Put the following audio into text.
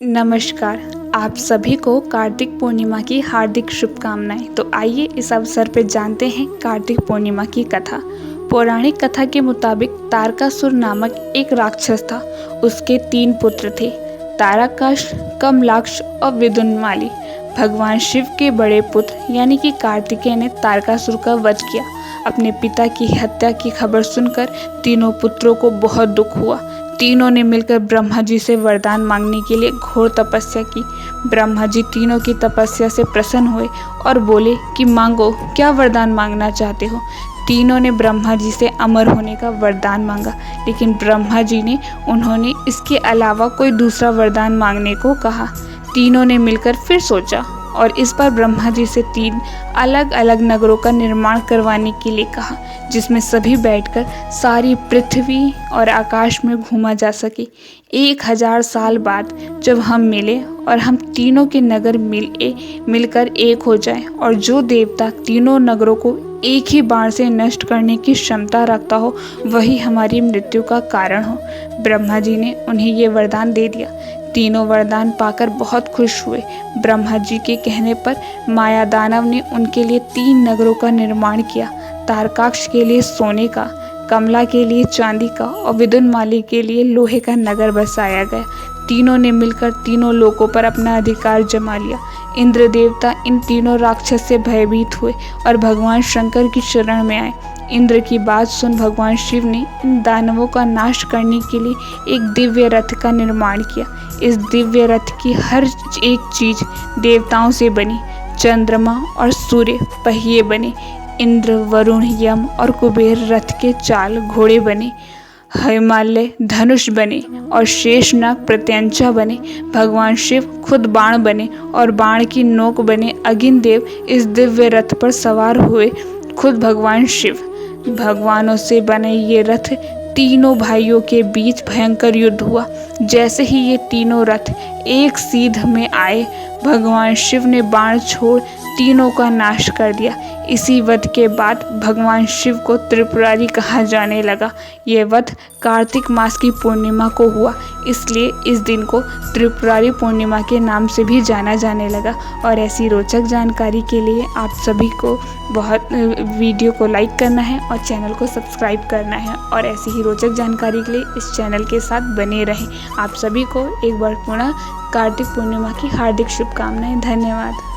नमस्कार। आप सभी को कार्तिक पूर्णिमा की हार्दिक शुभकामनाएं। तो आइए इस अवसर पर जानते हैं कार्तिक पूर्णिमा की कथा। पौराणिक कथा के मुताबिक तारकासुर नामक एक राक्षस था। उसके 3 पुत्र थे, तारकाश, कमलाक्ष और विदुन्माली। भगवान शिव के बड़े पुत्र यानी कि कार्तिकेय ने तारकासुर का वध किया। अपने पिता की हत्या की खबर सुनकर तीनों पुत्रों को बहुत दुख हुआ। तीनों ने मिलकर ब्रह्मा जी से वरदान मांगने के लिए घोर तपस्या की। ब्रह्मा जी तीनों की तपस्या से प्रसन्न हुए और बोले कि मांगो, क्या वरदान मांगना चाहते हो। तीनों ने ब्रह्मा जी से अमर होने का वरदान मांगा, लेकिन ब्रह्मा जी ने उन्होंने इसके अलावा कोई दूसरा वरदान मांगने को कहा। तीनों ने मिलकर फिर सोचा और इस बार ब्रह्मा जी से 3 अलग अलग नगरों का निर्माण करवाने के लिए कहा, जिसमें सभी बैठकर सारी पृथ्वी और आकाश में घूमा जा सके। 1000 साल बाद जब हम मिले और हम तीनों के नगर मिलकर एक हो जाएं, और जो देवता तीनों नगरों को एक ही बाण से नष्ट करने की क्षमता रखता हो, वही हमारी मृत्यु का कारण हो। ब्रह्मा जी ने उन्हें ये वरदान दे दिया। तीनों वरदान पाकर बहुत खुश हुए। ब्रह्मा जी के कहने पर माया दानव ने उनके लिए 3 नगरों का निर्माण किया। तारकाक्ष के लिए सोने का, कमला के लिए चांदी का और विदुन्माली के लिए लोहे का नगर बसाया गया। तीनों ने मिलकर तीनों लोकों पर अपना अधिकार जमा लिया। इंद्र देवता इन तीनों राक्षस से भयभीत हुए और भगवान शंकर की शरण में आए। इंद्र की बात सुन भगवान शिव ने इन दानवों का नाश करने के लिए एक दिव्य रथ का निर्माण किया। इस दिव्य रथ की हर एक चीज देवताओं से बनी। चंद्रमा और सूर्य पहिए बने। इंद्र, वरुण, यम और कुबेर रथ के चाल घोड़े बने। हिमालय धनुष बने और शेषनाग प्रत्यंचा बने। भगवान शिव खुद बाण बने और बाण की नोक बने। अगिन देव इस दिव्य रथ पर सवार हुए, खुद भगवान शिव। भगवानों से बने ये रथ तीनों भाइयों के बीच भयंकर युद्ध हुआ। जैसे ही ये तीनों रथ एक सीध में आए, भगवान शिव ने बाण छोड़ तीनों का नाश कर दिया। इसी वध के बाद भगवान शिव को त्रिपुरारी कहा जाने लगा। ये वध कार्तिक मास की पूर्णिमा को हुआ, इसलिए इस दिन को त्रिपुरारी पूर्णिमा के नाम से भी जाना जाने लगा। और ऐसी रोचक जानकारी के लिए आप सभी को वीडियो को लाइक करना है और चैनल को सब्सक्राइब करना है, और ऐसी ही रोचक जानकारी के लिए इस चैनल के साथ बने रहें। आप सभी को एक बार पुनः कार्तिक पूर्णिमा की हार्दिक शुभकामनाएं। धन्यवाद।